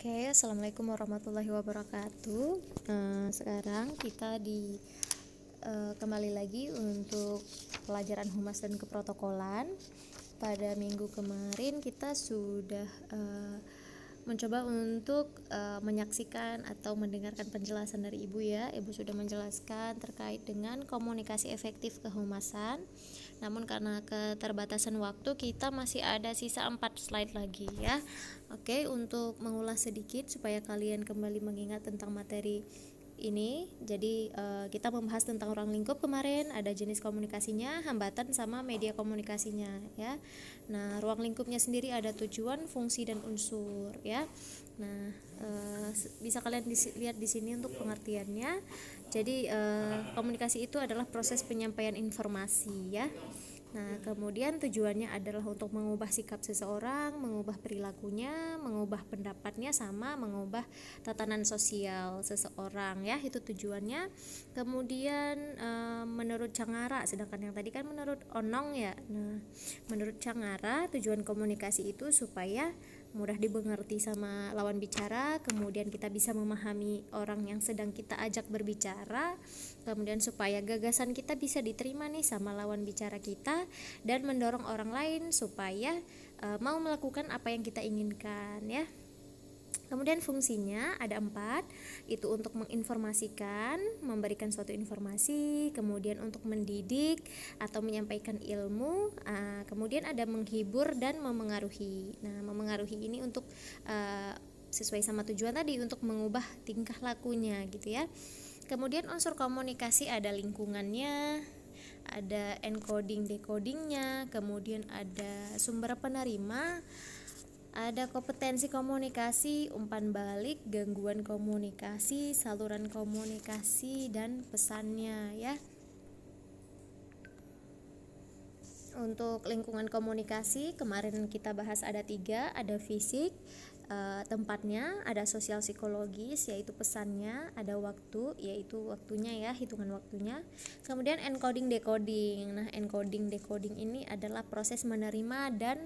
Oke, assalamualaikum warahmatullahi wabarakatuh. Sekarang kita kembali lagi untuk pelajaran humas dan keprotokolan. Pada minggu kemarin kita sudah mencoba untuk menyaksikan atau mendengarkan penjelasan dari Ibu ya. Ibu sudah menjelaskan terkait dengan komunikasi efektif kehumasan. Namun karena keterbatasan waktu kita masih ada sisa 4 slide lagi ya. Oke, untuk mengulas sedikit supaya kalian kembali mengingat tentang materi ini. Jadi kita membahas tentang ruang lingkup kemarin, ada jenis komunikasinya, hambatan sama media komunikasinya ya. Nah, ruang lingkupnya sendiri ada tujuan, fungsi dan unsur ya. Nah, bisa kalian lihat di sini untuk pengertiannya. Jadi komunikasi itu adalah proses penyampaian informasi ya. Nah, kemudian tujuannya adalah untuk mengubah sikap seseorang, mengubah perilakunya, mengubah pendapatnya, sama mengubah tatanan sosial seseorang ya, itu tujuannya. Kemudian menurut Cangara, sedangkan yang tadi kan menurut Onong ya. Nah, menurut Cangara tujuan komunikasi itu supaya mudah dimengerti sama lawan bicara, kemudian kita bisa memahami orang yang sedang kita ajak berbicara, kemudian supaya gagasan kita bisa diterima nih sama lawan bicara kita, dan mendorong orang lain supaya mau melakukan apa yang kita inginkan ya. Kemudian fungsinya ada 4, itu untuk menginformasikan, memberikan suatu informasi, kemudian untuk mendidik atau menyampaikan ilmu, kemudian ada menghibur dan memengaruhi. Nah, memengaruhi ini untuk sesuai sama tujuan tadi, untuk mengubah tingkah lakunya gitu ya. Kemudian unsur komunikasi ada lingkungannya, ada encoding decodingnya, kemudian ada sumber penerima, ada kompetensi komunikasi, umpan balik, gangguan komunikasi, saluran komunikasi, dan pesannya ya. Untuk lingkungan komunikasi kemarin kita bahas ada 3, ada fisik, tempatnya, ada sosial psikologis yaitu pesannya, ada waktu yaitu waktunya ya, hitungan waktunya. Kemudian encoding decoding. Nah, encoding decoding ini adalah proses menerima dan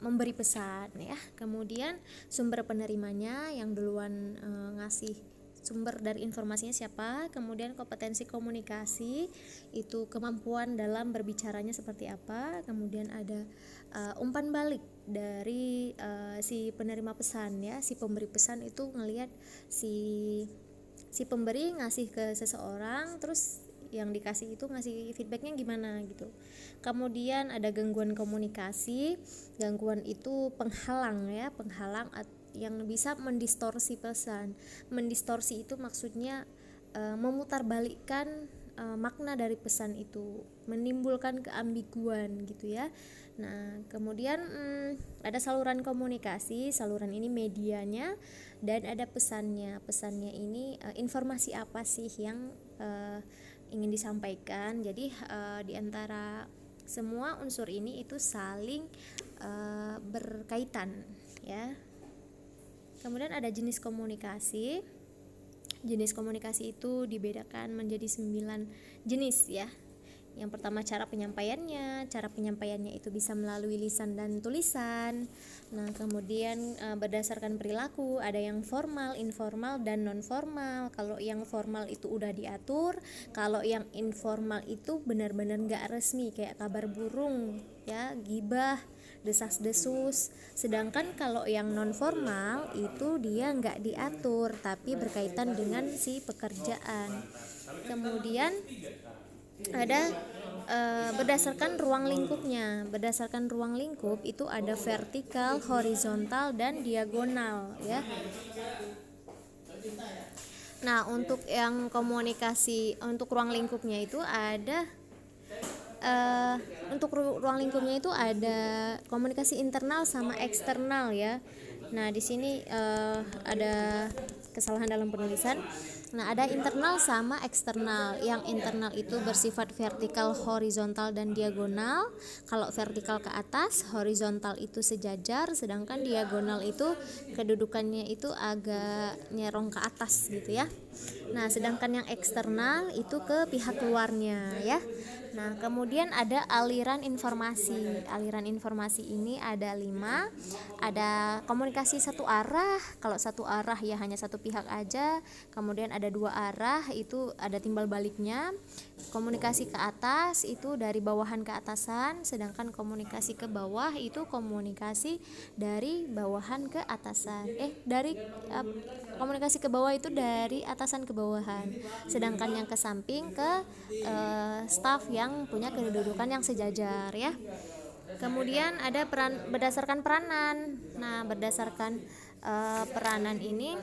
memberi pesan ya. Kemudian sumber penerimanya yang duluan ngasih sumber dari informasinya siapa. Kemudian kompetensi komunikasi itu kemampuan dalam berbicaranya seperti apa. Kemudian ada umpan balik dari si penerima pesan ya. Si pemberi pesan itu ngelihat si pemberi ngasih ke seseorang, terus yang dikasih itu ngasih feedbacknya gimana gitu. Kemudian ada gangguan komunikasi. Gangguan itu penghalang ya, penghalang yang bisa mendistorsi pesan. Mendistorsi itu maksudnya memutarbalikkan makna dari pesan itu, menimbulkan keambiguan gitu ya. Nah, kemudian ada saluran komunikasi. Saluran ini medianya, dan ada pesannya. Pesannya ini informasi apa sih yang ingin disampaikan. Jadi di antara semua unsur ini itu saling berkaitan ya. Kemudian ada jenis komunikasi. Jenis komunikasi itu dibedakan menjadi 9 jenis ya. Yang pertama cara penyampaiannya. Cara penyampaiannya itu bisa melalui lisan dan tulisan. Nah, kemudian berdasarkan perilaku, ada yang formal, informal, dan non formal. Kalau yang formal itu udah diatur, kalau yang informal itu benar-benar gak resmi, kayak kabar burung ya, gibah, desas-desus. Sedangkan kalau yang non formal itu dia nggak diatur tapi berkaitan dengan si pekerjaan. Kemudian ada berdasarkan ruang lingkupnya. Berdasarkan ruang lingkup itu ada vertikal, horizontal, dan diagonal ya. Nah, untuk yang komunikasi untuk ruang lingkupnya itu ada untuk ruang lingkupnya itu ada komunikasi internal sama eksternal ya. Nah, di sini ada kesalahan dalam penulisan. Nah, ada internal sama eksternal. Yang internal itu bersifat vertikal, horizontal, dan diagonal. Kalau vertikal ke atas, horizontal itu sejajar, sedangkan diagonal itu kedudukannya itu agak nyerong ke atas gitu ya. Nah, sedangkan yang eksternal itu ke pihak luarnya ya. Nah, kemudian ada aliran informasi. Aliran informasi ini ada 5. Ada komunikasi satu arah. Kalau satu arah ya hanya satu pihak aja. Kemudian ada 2 arah, itu ada timbal baliknya. Komunikasi ke atas itu dari bawahan ke atasan, sedangkan komunikasi ke bawah itu komunikasi dari bawahan ke atasan. Komunikasi ke bawah itu dari atasan ke bawahan, sedangkan yang ke samping ke staf yang punya kedudukan yang sejajar ya. Kemudian ada berdasarkan peranan. Nah, berdasarkan peranan ini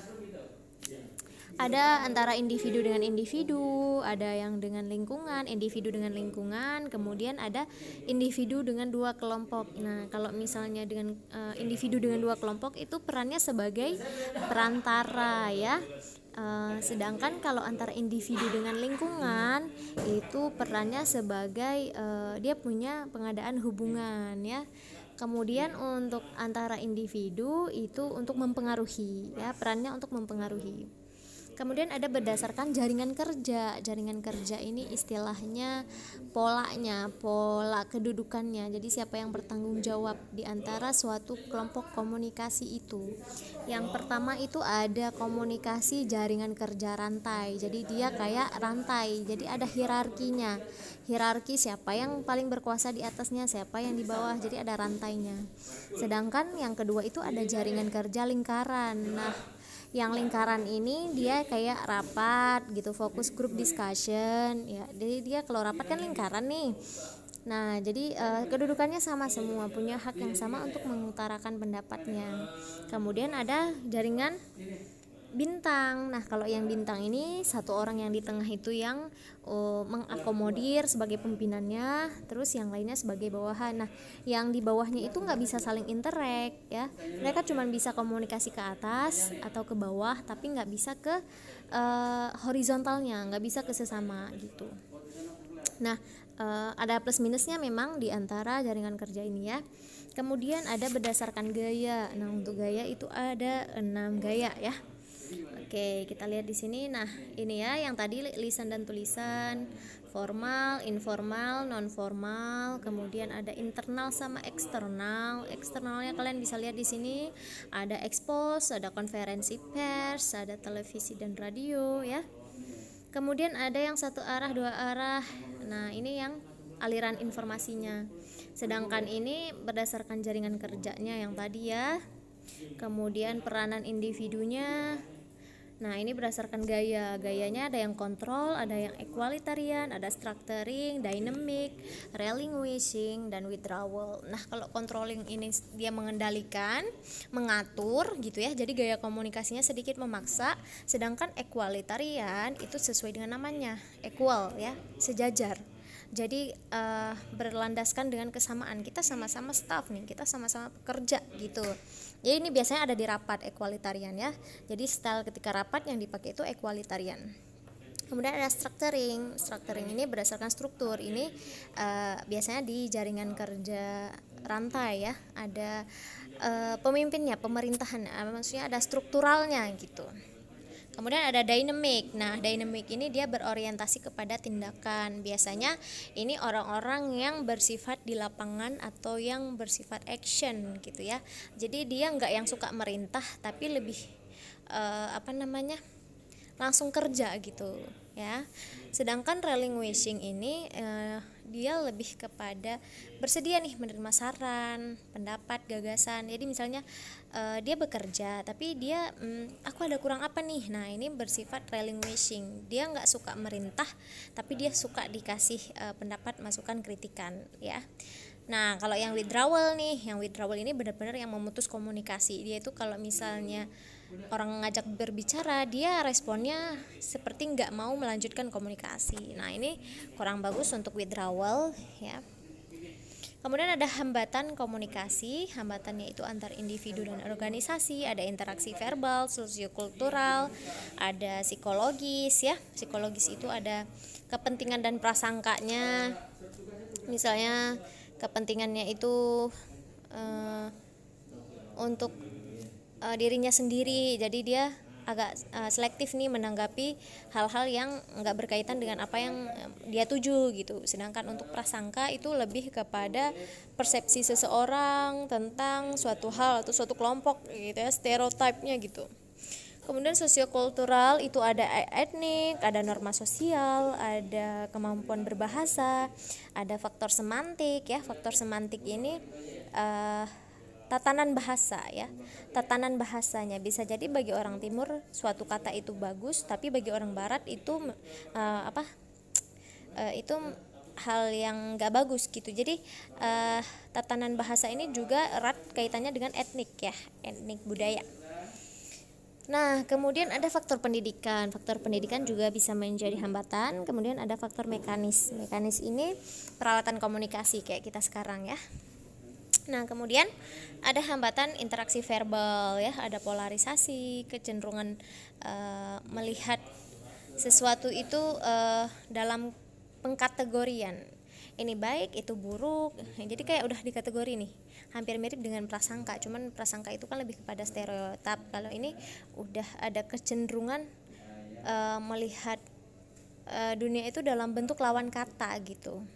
ada antara individu dengan individu, ada yang dengan lingkungan, individu dengan lingkungan, kemudian ada individu dengan 2 kelompok. Nah, kalau misalnya dengan individu dengan 2 kelompok itu perannya sebagai perantara ya. Sedangkan kalau antara individu dengan lingkungan itu perannya sebagai dia punya pengadaan hubungan ya. Kemudian untuk antara individu itu untuk mempengaruhi ya, perannya untuk mempengaruhi. Kemudian ada berdasarkan jaringan kerja. Jaringan kerja ini istilahnya polanya, pola kedudukannya. Jadi siapa yang bertanggung jawab di antara suatu kelompok komunikasi itu. Yang pertama itu ada komunikasi jaringan kerja rantai. Jadi dia kayak rantai. Jadi ada hierarkinya. Hierarki siapa yang paling berkuasa di atasnya, siapa yang di bawah. Jadi ada rantainya. Sedangkan yang kedua itu ada jaringan kerja lingkaran. Nah, yang lingkaran ini dia kayak rapat gitu, fokus group discussion ya. Jadi dia kalau rapat kan lingkaran nih. Nah, jadi kedudukannya sama semua, punya hak yang sama untuk mengutarakan pendapatnya. Kemudian ada jaringan bintang. Nah, kalau yang bintang ini satu orang yang di tengah itu yang mengakomodir sebagai pimpinannya, terus yang lainnya sebagai bawahan. Nah, yang di bawahnya itu nggak bisa saling interact ya. Mereka cuma bisa komunikasi ke atas atau ke bawah, tapi nggak bisa ke horizontalnya, nggak bisa ke sesama gitu. Nah, ada plus minusnya memang di antara jaringan kerja ini ya. Kemudian ada berdasarkan gaya. Nah, untuk gaya itu ada 6 gaya ya. Oke, kita lihat di sini. Nah, ini ya yang tadi lisan dan tulisan, formal, informal, non formal, kemudian ada internal sama eksternal. Eksternalnya kalian bisa lihat di sini ada expose, ada konferensi pers, ada televisi dan radio ya. Kemudian ada yang satu arah, 2 arah. Nah, ini yang aliran informasinya. Sedangkan ini berdasarkan jaringan kerjanya yang tadi ya. Kemudian peranan individunya. Nah, ini berdasarkan gaya. Gayanya ada yang kontrol, ada yang equalitarian, ada structuring, dynamic, relinquishing, dan withdrawal. Nah, kalau controlling ini dia mengendalikan, mengatur gitu ya. Jadi gaya komunikasinya sedikit memaksa, sedangkan equalitarian itu sesuai dengan namanya, equal ya, sejajar. Jadi berlandaskan dengan kesamaan, kita sama-sama staff nih, kita sama-sama pekerja gitu. Jadi ini biasanya ada di rapat equalitarian ya. Jadi style ketika rapat yang dipakai itu equalitarian. Kemudian ada structuring. Structuring ini berdasarkan struktur. Ini biasanya di jaringan kerja rantai ya. Ada pemimpinnya, pemerintahan. Maksudnya ada strukturalnya gitu. Kemudian ada dynamic. Nah, dynamic ini dia berorientasi kepada tindakan. Biasanya ini orang-orang yang bersifat di lapangan atau yang bersifat action gitu ya. Jadi dia nggak yang suka merintah, tapi lebih langsung kerja gitu ya. Sedangkan relinquishing ini dia lebih kepada bersedia nih menerima saran, pendapat, gagasan. Jadi misalnya dia bekerja tapi dia aku ada kurang apa nih. Nah, ini bersifat relinquishing. Dia nggak suka merintah tapi dia suka dikasih pendapat, masukan, kritikan ya. Nah, kalau yang withdrawal ini benar-benar yang memutus komunikasi. Dia itu kalau misalnya orang ngajak berbicara, dia responnya seperti nggak mau melanjutkan komunikasi. Nah, ini kurang bagus untuk withdrawal ya. Kemudian ada hambatan komunikasi, hambatannya itu antar individu dan organisasi, ada interaksi verbal, sosiokultural, ada psikologis ya. Psikologis itu ada kepentingan dan prasangkanya. Misalnya kepentingannya itu untuk dirinya sendiri, jadi dia agak selektif nih menanggapi hal-hal yang nggak berkaitan dengan apa yang dia tuju gitu. Sedangkan untuk prasangka itu lebih kepada persepsi seseorang tentang suatu hal atau suatu kelompok gitu ya, stereotipnya gitu. Kemudian sosiokultural itu ada etnik, ada norma sosial, ada kemampuan berbahasa, ada faktor semantik ya. Faktor semantik ini tatanan bahasa ya. Tatanan bahasanya bisa jadi bagi orang timur suatu kata itu bagus, tapi bagi orang barat itu itu hal yang nggak bagus gitu. Jadi tatanan bahasa ini juga erat kaitannya dengan etnik ya, etnik budaya. Nah, kemudian ada faktor pendidikan. Faktor pendidikan juga bisa menjadi hambatan. Kemudian ada faktor mekanis. Mekanis ini peralatan komunikasi kayak kita sekarang ya. Nah, kemudian ada hambatan interaksi verbal ya, ada polarisasi, kecenderungan melihat sesuatu itu dalam pengkategorian. Ini baik, itu buruk. Jadi kayak udah dikategori nih. Hampir mirip dengan prasangka, cuman prasangka itu kan lebih kepada stereotip. Kalau ini udah ada kecenderungan melihat dunia itu dalam bentuk lawan kata gitu.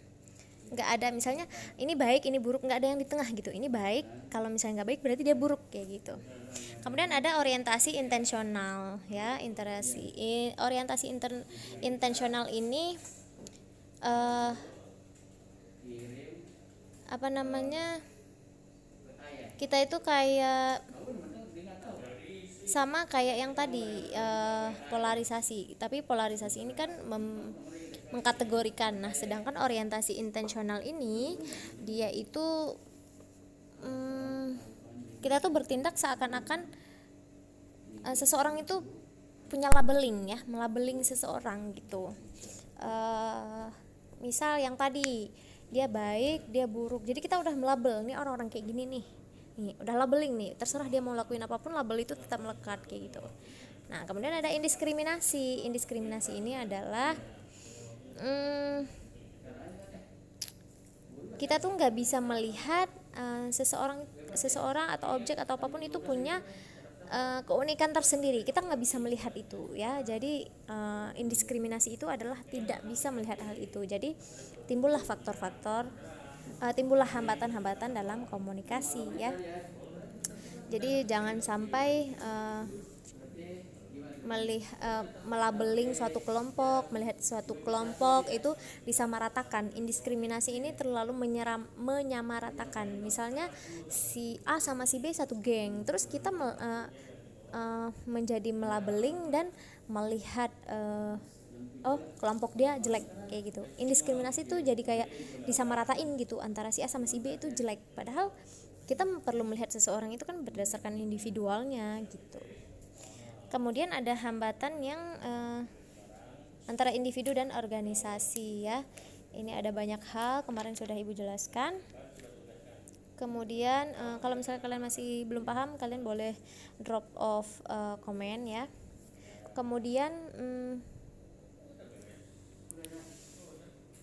Nggak ada misalnya ini baik ini buruk, nggak ada yang di tengah gitu. Ini baik, kalau misalnya nggak baik berarti dia buruk kayak gitu. Kemudian ada orientasi intensional ya. Orientasi intensional ini kita itu kayak sama kayak yang tadi polarisasi, tapi polarisasi ini kan mengkategorikan. Nah, sedangkan orientasi intensional ini dia itu kita tuh bertindak seakan-akan seseorang itu punya labeling ya, melabeling seseorang gitu. Misal yang tadi dia baik, dia buruk. Jadi kita udah melabel nih orang-orang kayak gini nih. Nih, udah labeling nih. Terserah dia mau lakuin apapun, label itu tetap melekat kayak gitu. Nah, kemudian ada indiskriminasi. Indiskriminasi ini adalah kita tuh nggak bisa melihat seseorang atau objek atau apapun itu punya keunikan tersendiri. Kita nggak bisa melihat itu ya. Jadi indiskriminasi itu adalah tidak bisa melihat hal itu. Jadi timbullah timbullah hambatan-hambatan dalam komunikasi ya. Jadi jangan sampai melabeling suatu kelompok, melihat suatu kelompok itu disamaratakan. Indiskriminasi ini terlalu menyamaratakan. Misalnya si A sama si B satu geng, terus kita menjadi melabeling dan melihat oh kelompok dia jelek kayak gitu. Indiskriminasi itu jadi kayak disamaratain gitu, antara si A sama si B itu jelek, padahal kita perlu melihat seseorang itu kan berdasarkan individualnya gitu. Kemudian ada hambatan yang antara individu dan organisasi ya. Ini ada banyak hal, kemarin sudah Ibu jelaskan. Kemudian kalau misalnya kalian masih belum paham, kalian boleh drop off komen ya. Kemudian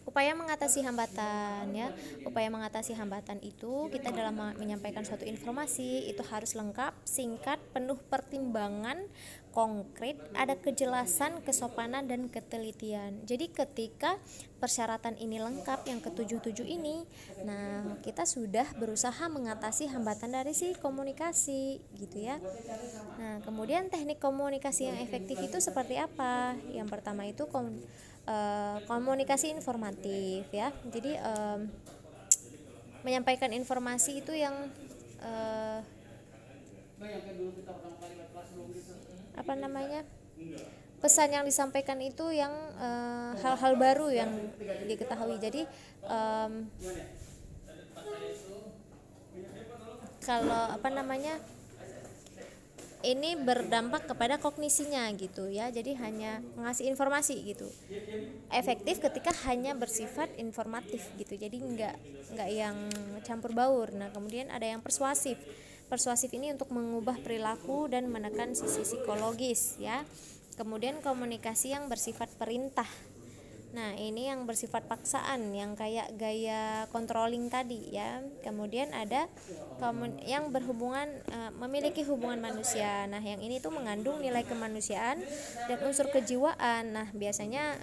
upaya mengatasi hambatan ya. Upaya mengatasi hambatan itu kita dalam menyampaikan suatu informasi itu harus lengkap, singkat, penuh pertimbangan, konkret, ada kejelasan, kesopanan dan ketelitian. Jadi ketika persyaratan ini lengkap yang ke-7 ini, nah kita sudah berusaha mengatasi hambatan dari si komunikasi gitu ya. Nah, kemudian teknik komunikasi yang efektif itu seperti apa? Yang pertama itu komunikasi informatif ya. Jadi menyampaikan informasi itu yang pesan yang disampaikan itu yang hal-hal baru yang diketahui. Jadi kalau ini berdampak kepada kognisinya gitu ya. Jadi hanya ngasih informasi gitu. Efektif ketika hanya bersifat informatif gitu. Jadi nggak yang campur baur. Nah, kemudian ada yang persuasif. Persuasif ini untuk mengubah perilaku dan menekan sisi psikologis ya. Kemudian komunikasi yang bersifat perintah. Nah, ini yang bersifat paksaan, yang kayak gaya controlling tadi ya. Kemudian ada yang berhubungan memiliki hubungan manusia. Nah, yang ini tuh mengandung nilai kemanusiaan dan unsur kejiwaan. Nah, biasanya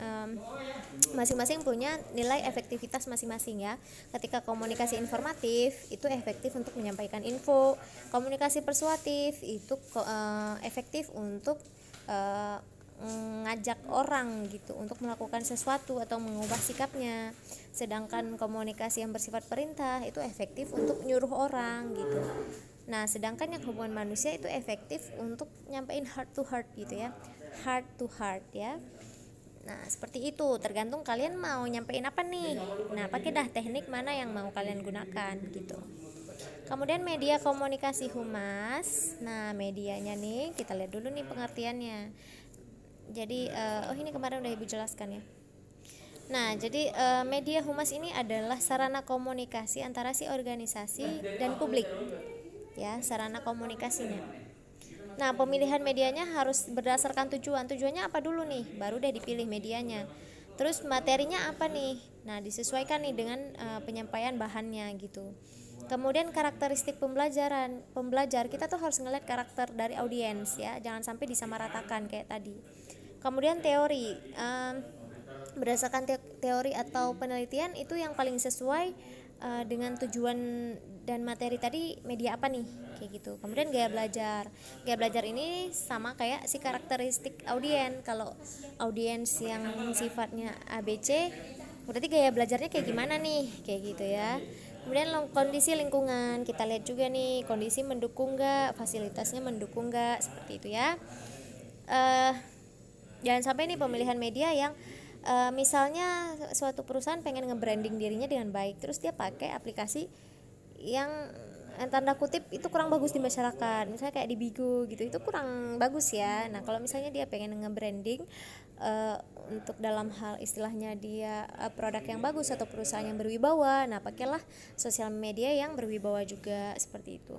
masing-masing punya nilai efektivitas masing-masing ya. Ketika komunikasi informatif itu efektif untuk menyampaikan info. Komunikasi persuasif itu efektif untuk ngajak orang gitu untuk melakukan sesuatu atau mengubah sikapnya. Sedangkan komunikasi yang bersifat perintah itu efektif untuk nyuruh orang gitu. Nah, sedangkan yang hubungan manusia itu efektif untuk nyampein heart to heart gitu ya. Heart to heart ya. Nah, seperti itu, tergantung kalian mau nyampein apa nih. Nah, pakai dah teknik mana yang mau kalian gunakan gitu. Kemudian media komunikasi humas. Nah, medianya nih kita lihat dulu nih pengertiannya. Jadi ini kemarin udah Ibu jelaskan ya. Nah, jadi media humas ini adalah sarana komunikasi antara si organisasi dan publik. Ya, sarana komunikasinya. Nah, pemilihan medianya harus berdasarkan tujuan. Tujuannya apa dulu nih? Baru deh dipilih medianya. Terus materinya apa nih? Nah, disesuaikan nih dengan penyampaian bahannya gitu. Kemudian karakteristik pembelajar kita tuh harus ngeliat karakter dari audiens ya, jangan sampai disamaratakan kayak tadi. Kemudian teori, berdasarkan teori atau penelitian itu yang paling sesuai dengan tujuan dan materi tadi media apa nih kayak gitu. Kemudian gaya belajar ini sama kayak si karakteristik audiens. Kalau audiens yang sifatnya ABC, berarti gaya belajarnya kayak gimana nih kayak gitu ya. Kemudian kondisi lingkungan, kita lihat juga nih kondisi mendukung nggak, fasilitasnya mendukung nggak, seperti itu ya. Jangan sampai nih pemilihan media yang misalnya suatu perusahaan pengen nge-branding dirinya dengan baik, terus dia pakai aplikasi yang tanda kutip itu kurang bagus di masyarakat, misalnya kayak di Bigo gitu, itu kurang bagus ya. Nah, kalau misalnya dia pengen nge-branding untuk dalam hal istilahnya dia produk yang bagus atau perusahaan yang berwibawa, nah pakailah sosial media yang berwibawa juga, seperti itu.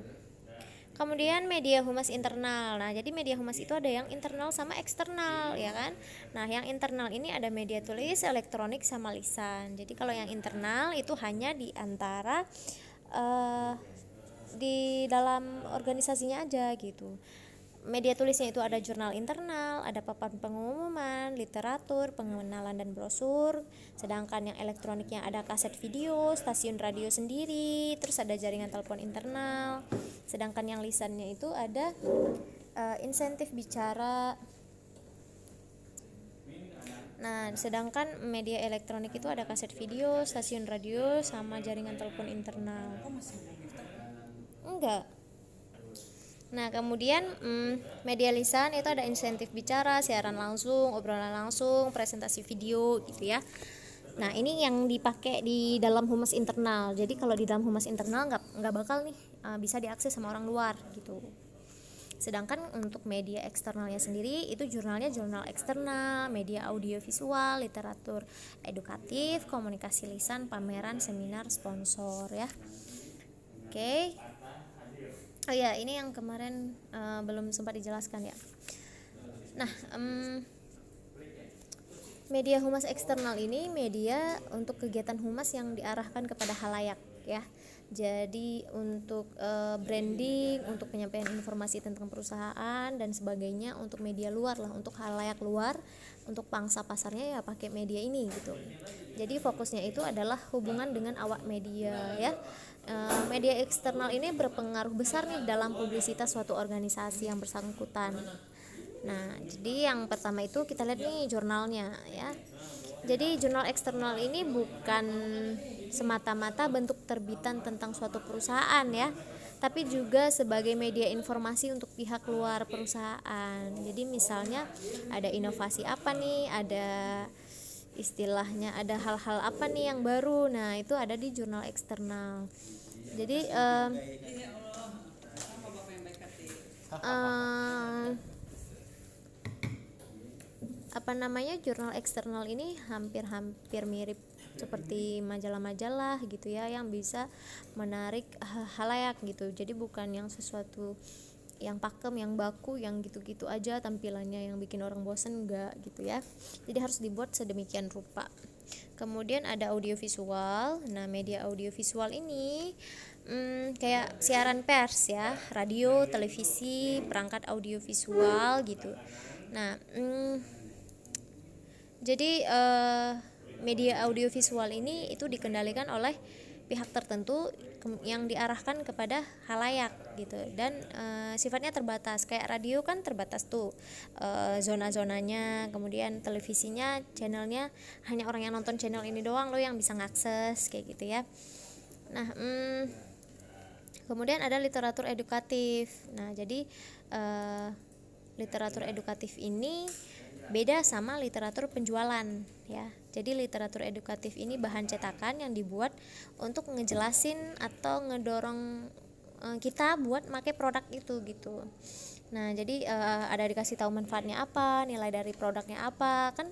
Kemudian media humas internal. Nah, jadi media humas itu ada yang internal sama eksternal, ya kan? Nah, yang internal ini ada media tulis, elektronik, sama lisan. Jadi kalau yang internal itu hanya di antara di dalam organisasinya aja gitu. Media tulisnya itu ada jurnal internal, ada papan pengumuman, literatur, pengenalan dan brosur. Sedangkan yang elektroniknya ada kaset video, stasiun radio sendiri, terus ada jaringan telepon internal. Sedangkan yang lisannya itu ada insentif bicara. Nah, sedangkan media elektronik itu ada kaset video, stasiun radio, sama jaringan telepon internal. Enggak. Nah, kemudian media lisan itu ada insentif bicara, siaran langsung, obrolan langsung, presentasi video gitu ya. Nah, ini yang dipakai di dalam humas internal. Jadi kalau di dalam humas internal nggak bakal nih bisa diakses sama orang luar gitu. Sedangkan untuk media eksternalnya sendiri itu jurnalnya jurnal eksternal, media audio visual, literatur edukatif, komunikasi lisan, pameran, seminar, sponsor ya. Oke. Oh ya, ini yang kemarin belum sempat dijelaskan ya. Nah, media humas eksternal ini media untuk kegiatan humas yang diarahkan kepada halayak ya. Jadi untuk branding, untuk penyampaian informasi tentang perusahaan dan sebagainya, untuk media luar lah, untuk halayak luar, untuk pangsa pasarnya ya pakai media ini gitu. Jadi fokusnya itu adalah hubungan dengan awak media ya. Media eksternal ini berpengaruh besar nih dalam publisitas suatu organisasi yang bersangkutan. Nah, jadi yang pertama itu kita lihat nih jurnalnya ya. Jadi jurnal eksternal ini bukan semata-mata bentuk terbitan tentang suatu perusahaan ya, tapi juga sebagai media informasi untuk pihak luar perusahaan. Jadi misalnya ada inovasi apa nih, ada istilahnya ada hal-hal apa nih yang baru, nah itu ada di jurnal eksternal. Jadi jurnal eksternal ini hampir mirip seperti majalah-majalah gitu ya, yang bisa menarik halayak gitu. Jadi bukan yang sesuatu yang pakem, yang baku, yang gitu-gitu aja tampilannya yang bikin orang bosen, enggak gitu ya. Jadi harus dibuat sedemikian rupa. Kemudian ada audiovisual. Nah, media audiovisual ini kayak siaran pers ya, radio, televisi, perangkat audiovisual gitu. Nah, jadi media audiovisual ini itu dikendalikan oleh pihak tertentu yang diarahkan kepada halayak gitu, dan sifatnya terbatas. Kayak radio kan terbatas tuh zona-zonanya, kemudian televisinya channelnya hanya orang yang nonton channel ini doang loh yang bisa ngakses kayak gitu ya. Nah, kemudian ada literatur edukatif. Nah, jadi literatur edukatif ini beda sama literatur penjualan ya. Jadi literatur edukatif ini bahan cetakan yang dibuat untuk ngejelasin atau ngedorong kita buat pakai produk itu gitu. Nah, jadi ada dikasih tahu manfaatnya apa, nilai dari produknya apa, kan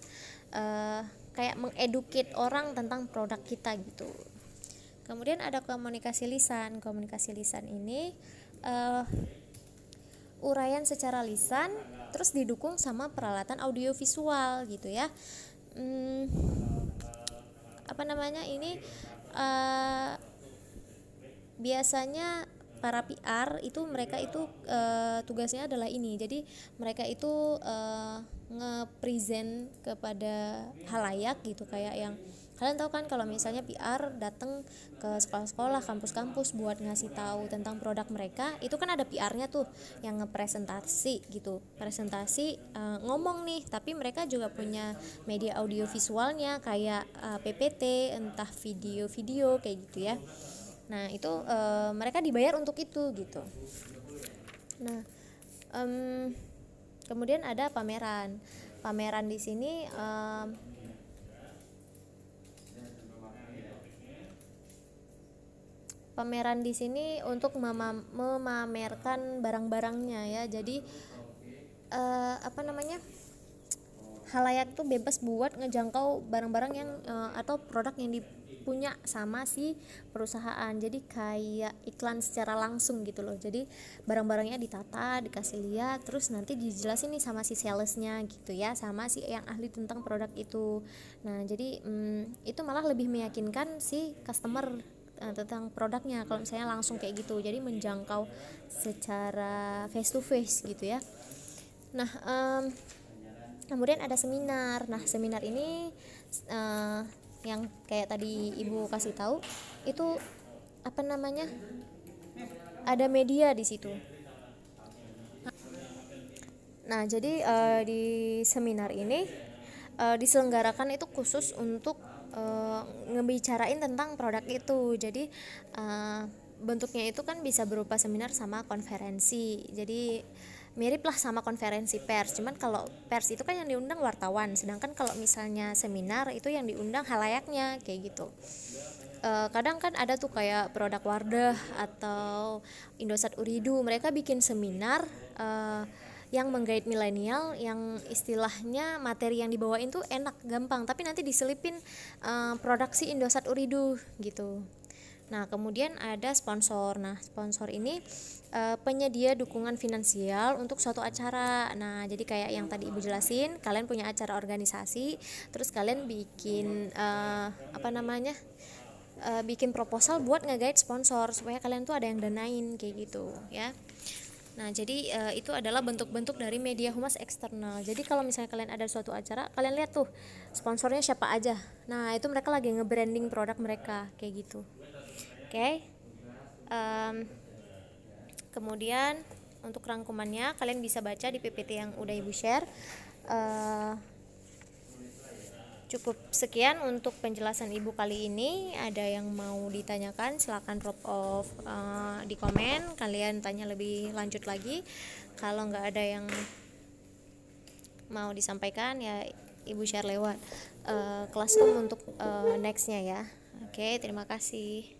kayak mengeduket orang tentang produk kita gitu. Kemudian ada komunikasi lisan. Komunikasi lisan ini uraian secara lisan terus didukung sama peralatan audiovisual gitu ya. Ini biasanya para PR itu mereka itu tugasnya adalah ini. Jadi mereka itu nge-present kepada halayak gitu, kayak yang kalian tahu kan kalau misalnya PR datang ke sekolah-sekolah, kampus-kampus buat ngasih tahu tentang produk mereka, itu kan ada PR-nya tuh yang ngepresentasi gitu, presentasi ngomong nih, tapi mereka juga punya media audio visualnya kayak PPT, entah video-video kayak gitu ya. Nah, itu mereka dibayar untuk itu gitu. Nah, kemudian ada pameran. Pameran di sini pameran di sini untuk memamerkan barang-barangnya ya. Jadi halayak tuh bebas buat ngejangkau barang-barang yang atau produk yang dipunya sama si perusahaan. Jadi kayak iklan secara langsung gitu loh. Jadi barang-barangnya ditata, dikasih lihat, terus nanti dijelasin nih sama si salesnya gitu ya, sama si yang ahli tentang produk itu. Nah, jadi itu malah lebih meyakinkan si customer tentang produknya kalau misalnya langsung kayak gitu. Jadi menjangkau secara face to face gitu ya. Nah, kemudian ada seminar. Nah, seminar ini yang kayak tadi Ibu kasih tahu itu ada media di situ. Nah, jadi di seminar ini diselenggarakan itu khusus untuk ngebicarain tentang produk itu. Jadi bentuknya itu kan bisa berupa seminar sama konferensi. Jadi mirip lah sama konferensi pers, cuman kalau pers itu kan yang diundang wartawan, sedangkan kalau misalnya seminar itu yang diundang halayaknya kayak gitu. Kadang kan ada tuh kayak produk Wardah atau Indosat Uridu, mereka bikin seminar yang menggait milenial, yang istilahnya materi yang dibawain tuh enak, gampang, tapi nanti diselipin produksi Indosat Uridu gitu. Nah, kemudian ada sponsor. Nah, sponsor ini penyedia dukungan finansial untuk suatu acara. Nah, jadi kayak yang tadi Ibu jelasin, kalian punya acara organisasi, terus kalian bikin bikin proposal buat nge-guide sponsor supaya kalian tuh ada yang danain kayak gitu ya. Nah, jadi itu adalah bentuk-bentuk dari media humas eksternal. Jadi kalau misalnya kalian ada suatu acara, kalian lihat tuh sponsornya siapa aja. Nah, itu mereka lagi nge-branding produk mereka kayak gitu. Oke. Kemudian untuk rangkumannya kalian bisa baca di PPT yang udah Ibu share. Cukup sekian untuk penjelasan Ibu kali ini. Ada yang mau ditanyakan silakan drop off di komen, kalian tanya lebih lanjut lagi. Kalau nggak ada yang mau disampaikan ya Ibu share lewat Classroom untuk nextnya ya. Oke, terima kasih.